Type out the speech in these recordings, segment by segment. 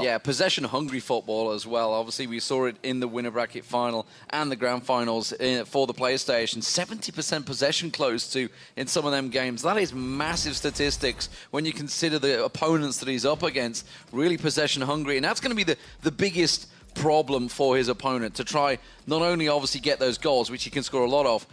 Yeah, possession-hungry football as well. Obviously, we saw it in the winner bracket final and the grand finals for the PlayStation. 70% possession close to in some of them games. That is massive statistics when you consider the opponents that he's up against. Really possession-hungry, and that's going to be the biggest problem for his opponent, to try not only obviously get those goals, which he can score a lot of,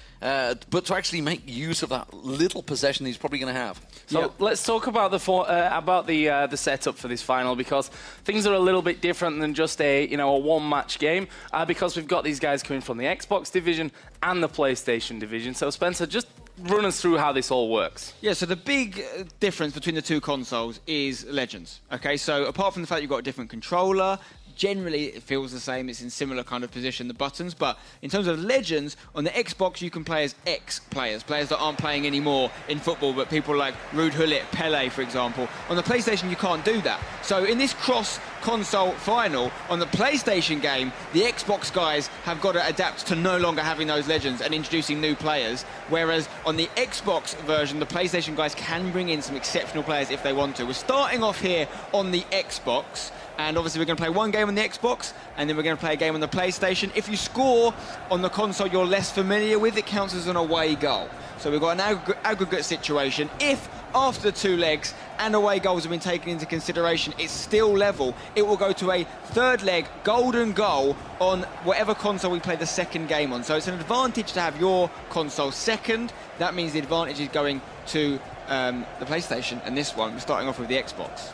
but to actually make use of that little possession he's probably going to have. So let's talk about the setup for this final, because things are a little bit different than just a one-match game, because we've got these guys coming from the Xbox division and the PlayStation division. So Spencer, just run us through how this all works. Yeah, so the big difference between the two consoles is Legends. Okay, so apart from the fact you've got a different controller, generally it feels the same, it's in similar kind of position, the buttons, but in terms of Legends, on the Xbox you can play as ex-players, players that aren't playing anymore in football, but people like Ruud Gullit, Pele, for example. On the PlayStation you can't do that. So in this cross-console final, on the PlayStation game, the Xbox guys have got to adapt to no longer having those Legends and introducing new players, whereas on the Xbox version, the PlayStation guys can bring in some exceptional players if they want to. We're starting off here on the Xbox, and obviously we're going to play one game on the Xbox, and then we're going to play a game on the PlayStation. If you score on the console you're less familiar with, it counts as an away goal. So we've got an aggregate situation. If after the two legs and away goals have been taken into consideration, it's still level, it will go to a third leg golden goal on whatever console we play the second game on. So it's an advantage to have your console second. That means the advantage is going to the PlayStation, and this one, we're starting off with the Xbox.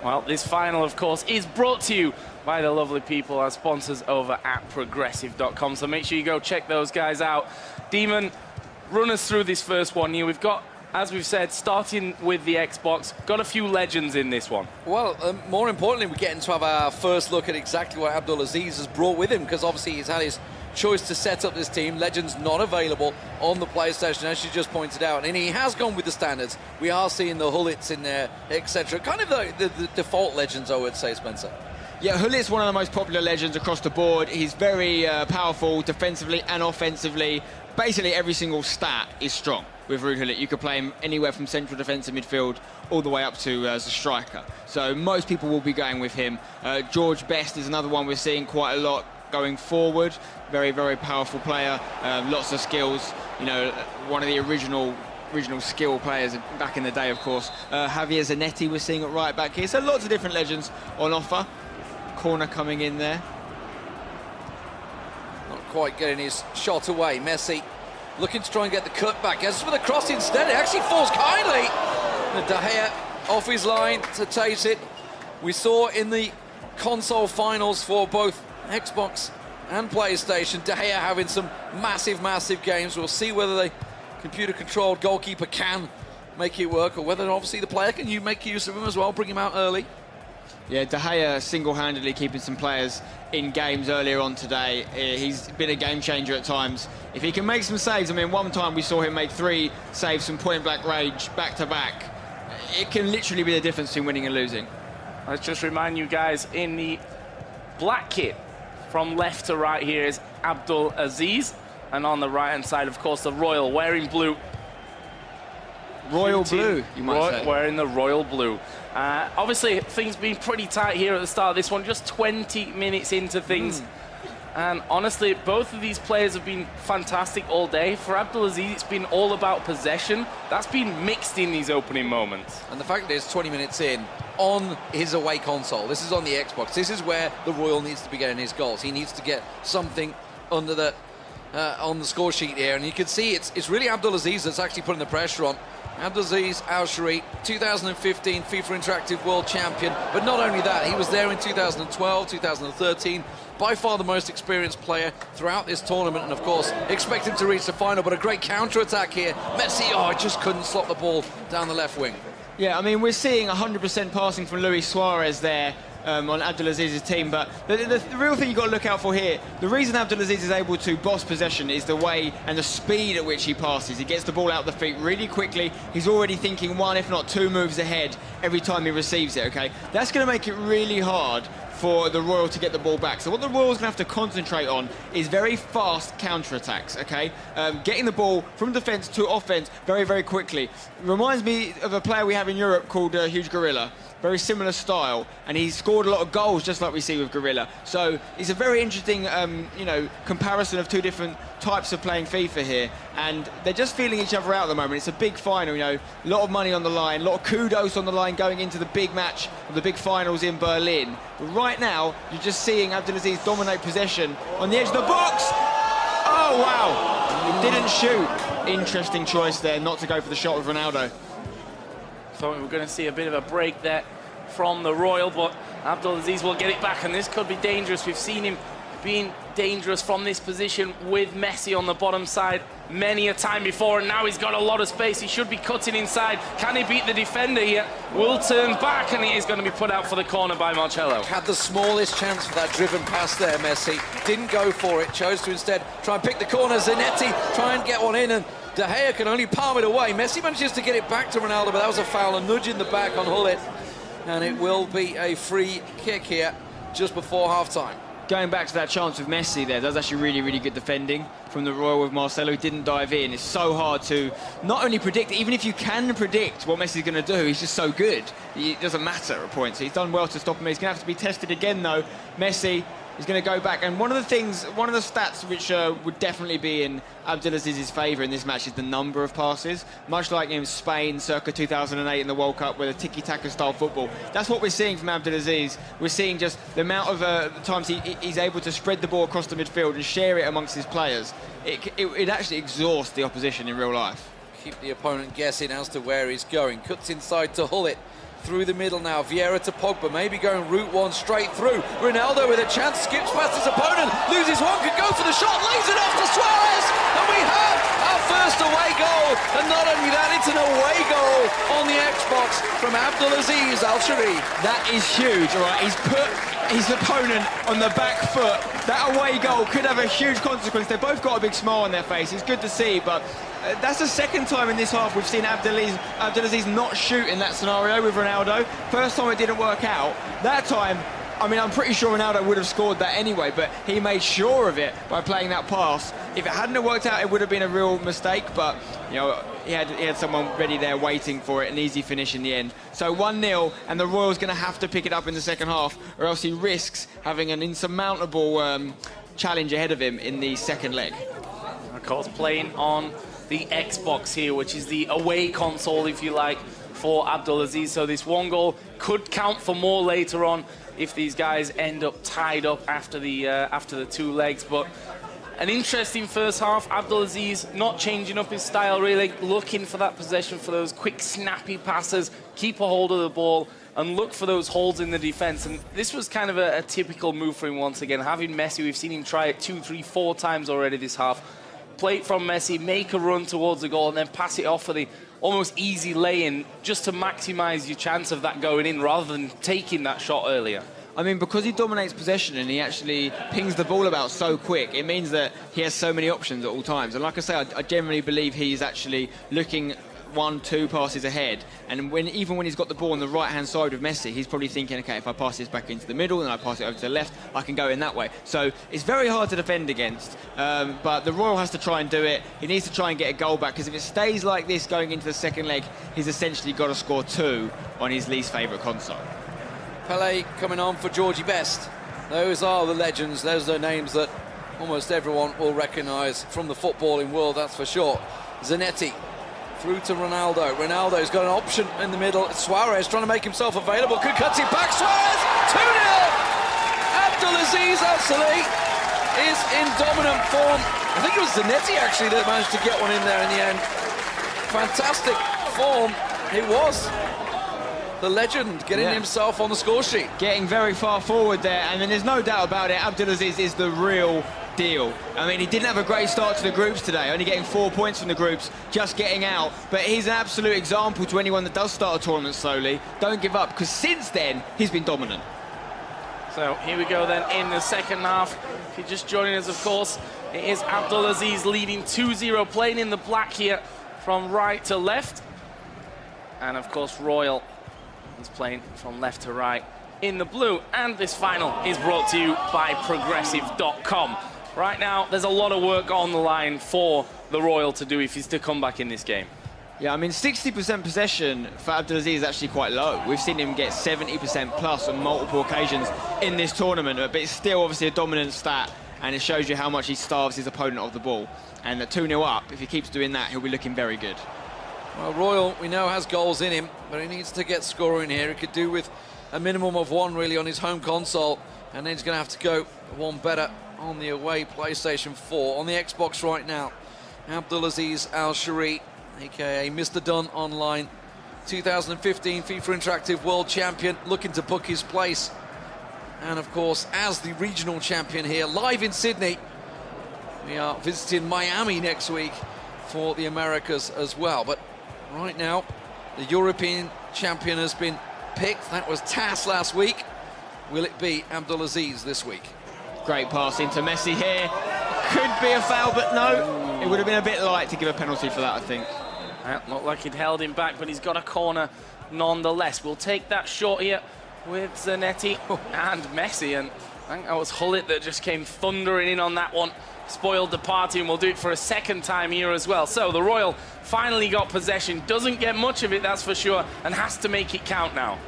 Well, this final, of course, is brought to you by the lovely people, our sponsors over at Progressive.com. So make sure you go check those guys out. Demon, run us through this first one here. We've got, as we've said, starting with the Xbox, got a few legends in this one. Well, more importantly, we're getting to have our first look at exactly what Abdulaziz has brought with him, because obviously he's had his choice to set up this team. Legends not available on the PlayStation, as you just pointed out, and he has gone with the standards. We are seeing the Gullits in there, etc. Kind of the default Legends, I would say, Spencer. Yeah, Gullit's one of the most popular Legends across the board. He's very powerful defensively and offensively. Basically every single stat is strong with Ruud Gullit. You could play him anywhere from central defensive midfield all the way up to as a striker. So most people will be going with him. George Best is another one we're seeing quite a lot going forward. Very, very powerful player, lots of skills. You know, one of the original skill players back in the day, of course. Javier Zanetti we're seeing it right back here. So lots of different Legends on offer. Corner coming in there. Not quite getting his shot away. Messi looking to try and get the cut back. As for the cross instead, it actually falls kindly. De Gea off his line to take it. We saw in the console finals for both Xbox and PlayStation, De Gea having some massive, massive games. We'll see whether the computer-controlled goalkeeper can make it work, or whether obviously the player can make use of him as well, bring him out early. Yeah, De Gea single-handedly keeping some players in games earlier on today. He's been a game changer at times. If he can make some saves, I mean, one time we saw him make 3 saves from point-blank range back-to-back. It can literally be the difference between winning and losing. Let's just remind you guys, in the black kit, from left to right here is Abdulaziz, and on the right-hand side, of course, the Royal, wearing blue. Royal blue, you might say. Wearing the royal blue. Obviously, things been pretty tight here at the start of this one, just 20 minutes into things. And honestly, both of these players have been fantastic all day. For Abdulaziz, it's been all about possession. That's been mixed in these opening moments. And the fact is, 20 minutes in, on his away console, this is on the Xbox, this is where the Royal needs to be getting his goals. He needs to get something under the on the score sheet here, and you can see it's really Abdulaziz that's actually putting the pressure on. Abdulaziz Alshehri, 2015 FIFA Interactive World Champion, but not only that, he was there in 2012, 2013, by far the most experienced player throughout this tournament, and of course, expect him to reach the final, but a great counter-attack here. Messi, just couldn't slot the ball down the left wing. Yeah, I mean, we're seeing 100% passing from Luis Suarez there on Abdulaziz's team, but the real thing you've got to look out for here, the reason Abdulaziz is able to boss possession is the way and the speed at which he passes. He gets the ball out the feet really quickly. He's already thinking 1, if not 2 moves ahead every time he receives it, okay? That's going to make it really hard for the Royal to get the ball back. So what the Royals going to have to concentrate on is very fast counter-attacks, okay? Getting the ball from defence to offence very, very quickly. Reminds me of a player we have in Europe called Huge Gorilla. very similar style, and he's scored a lot of goals just like we see with Gorilla. So it's a very interesting, comparison of two different types of playing FIFA here, and they're just feeling each other out at the moment. It's a big final, a lot of money on the line, a lot of kudos on the line going into the big match of the big finals in Berlin. But right now, you're just seeing Abdulaziz dominate possession on the edge of the box. Oh, wow. He didn't shoot. Interesting choice there, not to go for the shot with Ronaldo. Thought we were going to see a bit of a break there from the Royal, but Abdulaziz will get it back, and this could be dangerous. We've seen him being dangerous from this position with Messi on the bottom side many a time before, and now he's got a lot of space. He should be cutting inside. Can he beat the defender here? Will turn back, and he is going to be put out for the corner by Marcelo. Had the smallest chance for that driven pass there, Messi. Didn't go for it, chose to instead try and pick the corner. Zanetti try and get one in, and De Gea can only palm it away. Messi manages to get it back to Ronaldo, but that was a foul, a nudge in the back on Gullit, and it will be a free kick here just before half-time. Going back to that chance with Messi there, that was actually really, really good defending from the Royal with Marcelo. He didn't dive in. It's so hard to not only predict, even if you can predict what Messi's going to do, he's just so good. It doesn't matter at points. He's done well to stop him. He's going to have to be tested again, though. Messi is going to go back. And one of the stats which would definitely be in Abdulaziz's favour in this match is the number of passes. Much like in Spain circa 2008 in the World Cup with a tiki-taka style football. That's what we're seeing from Abdulaziz. We're seeing just the amount of times he's able to spread the ball across the midfield and share it amongst his players. It actually exhausts the opposition in real life. Keep the opponent guessing as to where he's going. Cuts inside to Gullit. Through the middle now, Vieira to Pogba, maybe going route one straight through. Ronaldo with a chance, skips past his opponent, loses one, could go for the shot, lays it off to Suarez, and we have our first away goal. And not only that, it's an away goal on the Xbox from Abdulaziz Alshehri. That is huge, all right? He's put his opponent on the back foot. That away goal could have a huge consequence. They've both got a big smile on their face. It's good to see, but that's the second time in this half we've seen Abdulaziz not shoot in that scenario with Ronaldo. First time it didn't work out. That time, I mean, I'm pretty sure Ronaldo would have scored that anyway, but he made sure of it by playing that pass. If it hadn't worked out, it would have been a real mistake, but he had someone ready there waiting for it, an easy finish in the end. So 1-0, and the Royals going to have to pick it up in the second half, or else he risks having an insurmountable challenge ahead of him in the second leg. Of course, playing on the Xbox here, which is the away console, if you like, for Abdulaziz. So this one goal could count for more later on if these guys end up tied up after the two legs. But an interesting first half. Abdulaziz not changing up his style, really looking for that possession, for those quick, snappy passes, keep a hold of the ball and look for those holes in the defense. And this was kind of a typical move for him once again. Having Messi, we've seen him try it 2, 3, 4 times already this half. Play it from Messi, make a run towards the goal, and then pass it off for the almost easy lay-in, just to maximise your chance of that going in rather than taking that shot earlier. I mean, because he dominates possession and he actually pings the ball about so quick, it means that he has so many options at all times. And like I say, I generally believe he's actually looking 1-2 passes ahead, and even when he's got the ball on the right-hand side with Messi, he's probably thinking, okay, if I pass this back into the middle and I pass it over to the left, I can go in that way. So it's very hard to defend against, but the Royal has to try and do it. He needs to try and get a goal back, because if it stays like this going into the second leg, he's essentially got to score 2 on his least favourite console. Pele coming on for Georgie Best. Those are the legends. Those are the names that almost everyone will recognise from the footballing world, that's for sure. Zanetti through to Ronaldo. Ronaldo's got an option in the middle. Suarez trying to make himself available. Could cut it back. Suarez! 2-0! Abdulaziz Alshehri is in dominant form. I think it was Zanetti actually that managed to get one in there in the end. Fantastic form. It was the legend getting himself on the score sheet. Getting very far forward there, and then there's no doubt about it, Abdulaziz is the real deal. I mean, he didn't have a great start to the groups today, only getting 4 points from the groups, just getting out. But he's an absolute example to anyone that does start a tournament slowly. Don't give up, because since then, he's been dominant. So here we go then in the second half. If you're just joining us, of course, it is Abdulaziz leading 2-0, playing in the black here from right to left. And of course, Royal is playing from left to right in the blue. And this final is brought to you by Progressive.com. Right now, there's a lot of work on the line for the Royal to do if he's to come back in this game. Yeah, I mean, 60% possession for Abdulaziz is actually quite low. We've seen him get 70% plus on multiple occasions in this tournament, but it's still obviously a dominant stat, and it shows you how much he starves his opponent of the ball. And at 2-0 up, if he keeps doing that, he'll be looking very good. Well, Royal, we know, has goals in him, but he needs to get scoring here. He could do with a minimum of one, really, on his home console, and then he's going to have to go one better on the away PlayStation 4. On the Xbox right now, Abdulaziz Alshehri, aka Mr. Dunn Online, 2015 FIFA Interactive World Champion, looking to book his place. And of course, as the regional champion here, live in Sydney, we are visiting Miami next week for the Americas as well. But right now, the European champion has been picked. That was TAS last week. Will it be Abdulaziz this week? Great pass into Messi here. Could be a foul, but no. It would have been a bit light to give a penalty for that, I think. Not like he'd held him back, but he's got a corner nonetheless. We'll take that shot here with Zanetti and Messi. And I think that was Khalid that just came thundering in on that one. Spoiled the party, and we'll do it for a second time here as well. So the Royal finally got possession. Doesn't get much of it, that's for sure, and has to make it count now.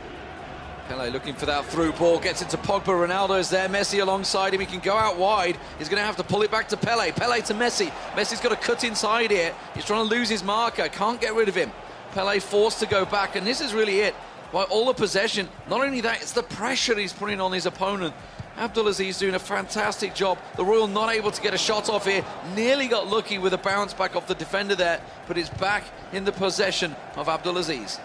Pele looking for that through ball, gets into Pogba. Ronaldo's there, Messi alongside him. He can go out wide. He's going to have to pull it back to Pele. Pele to Messi. Messi's got to cut inside here. He's trying to lose his marker. Can't get rid of him. Pele forced to go back, and this is really it. By all the possession, not only that, it's the pressure he's putting on his opponent. Abdulaziz doing a fantastic job. The Royal not able to get a shot off here. Nearly got lucky with a bounce back off the defender there, but it's back in the possession of Abdulaziz.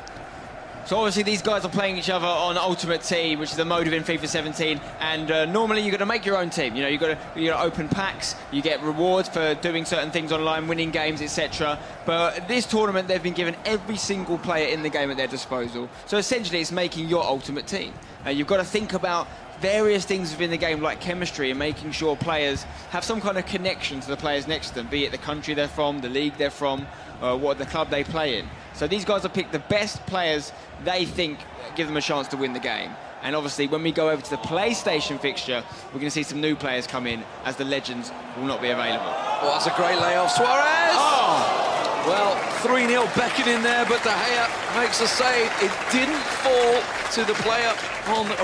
So obviously these guys are playing each other on Ultimate Team, which is the mode within FIFA 17, and normally you've got to make your own team. You know, you've got to open packs, you get rewards for doing certain things online, winning games, etc. But this tournament, they've been given every single player in the game at their disposal. So essentially it's making your Ultimate Team. You've got to think about various things within the game, like chemistry, and making sure players have some kind of connection to the players next to them, be it the country they're from, the league they're from, what the club they play in. So these guys have picked the best players they think give them a chance to win the game. And obviously, when we go over to the PlayStation fixture, we're going to see some new players come in, as the legends will not be available. Oh, that's a great layoff. Suarez! Oh! Well, 3-0 beckoning there, but De Gea makes a save. It didn't fall to the player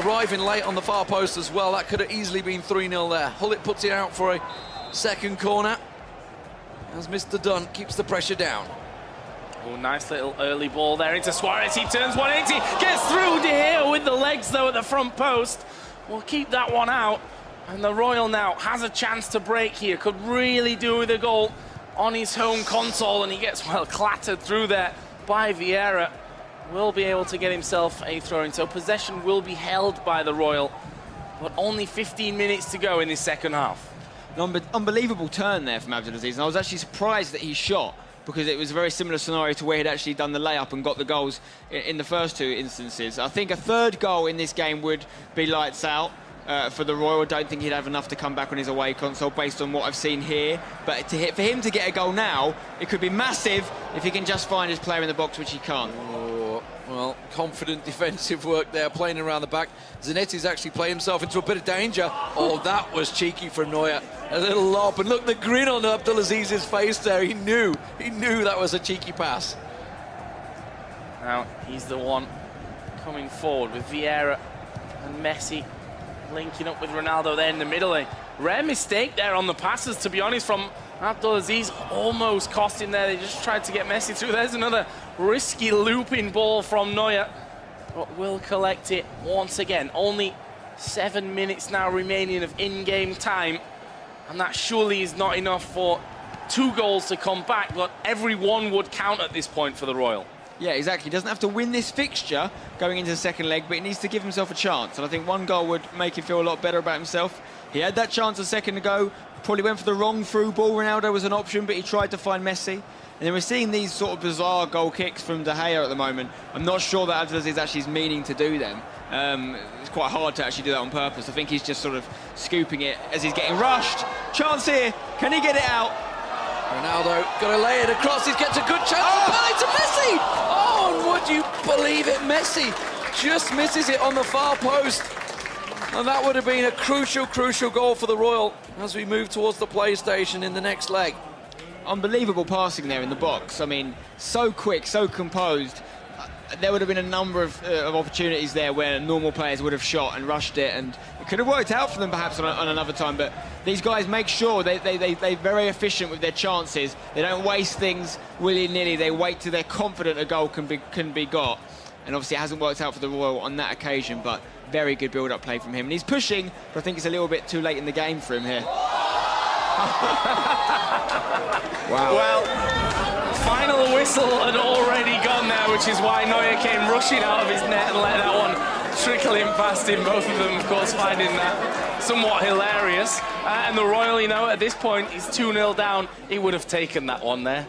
arriving late on the far post as well. That could have easily been 3-0 there. Hullet puts it out for a second corner, as Mr. Dunn keeps the pressure down. Oh, nice little early ball there into Suarez. He turns 180, gets through De Gea with the legs, though, at the front post. We'll keep that one out. And the Royal now has a chance to break here. Could really do with a goal on his home console, and he gets, well, clattered through there by Vieira. Will be able to get himself a throw-in. So possession will be held by the Royal, but only 15 minutes to go in this second half. An unbelievable turn there from Abdulaziz, and I was actually surprised that he shot, because it was a very similar scenario to where he'd actually done the layup and got the goals in the first two instances. I think a third goal in this game would be lights out for the Royal. I don't think he'd have enough to come back on his away console based on what I've seen here. But for him to get a goal now, it could be massive if he can just find his player in the box, which he can't. Oh, well, confident defensive work there, playing around the back. Zanetti's actually played himself into a bit of danger. Oh, that was cheeky from Neuer. A little lob, and look, the grin on Abdulaziz's face there. He knew that was a cheeky pass. Now he's the one coming forward with Vieira and Messi linking up with Ronaldo there in the middle. A rare mistake there on the passes, to be honest, from Abdulaziz. Almost cost him there. They just tried to get Messi through. There's another risky looping ball from Neuer, but will collect it once again. Only 7 minutes now remaining of in-game time, and that surely is not enough for 2 goals to come back, but every one would count at this point for the Royal. Yeah, exactly. He doesn't have to win this fixture going into the second leg, but he needs to give himself a chance. And I think 1 goal would make him feel a lot better about himself. He had that chance a second ago, probably went for the wrong through ball. Ronaldo was an option, but he tried to find Messi. And then we're seeing these sort of bizarre goal kicks from De Gea at the moment. I'm not sure that Abdulaziz actually is meaning to do them. It's quite hard to actually do that on purpose. I think he's just sort of scooping it as he's getting rushed. Chance here. Can he get it out? Ronaldo got to lay it across. He gets a good chance. Oh, to Messi! Oh, and would you believe it? Messi just misses it on the far post. And that would have been a crucial goal for the Royal as we move towards the PlayStation in the next leg. unbelievable passing there in the box. I mean, so quick, so composed. There would have been a number of opportunities there where normal players would have shot and rushed it, and it could have worked out for them perhaps on another time. But these guys make sure they're very efficient with their chances. They don't waste things willy-nilly. They wait till they're confident a goal can be got. And obviously it hasn't worked out for the Royal on that occasion, but very good build-up play from him. And he's pushing, but I think it's a little bit too late in the game for him here. Wow. Well, final whistle had already gone there, which is why Neuer came rushing out of his net and let that one trickle in past him. Both of them, of course, finding that somewhat hilarious. And the Royal, you know, at this point, is 2-0 down. He would have taken that one there.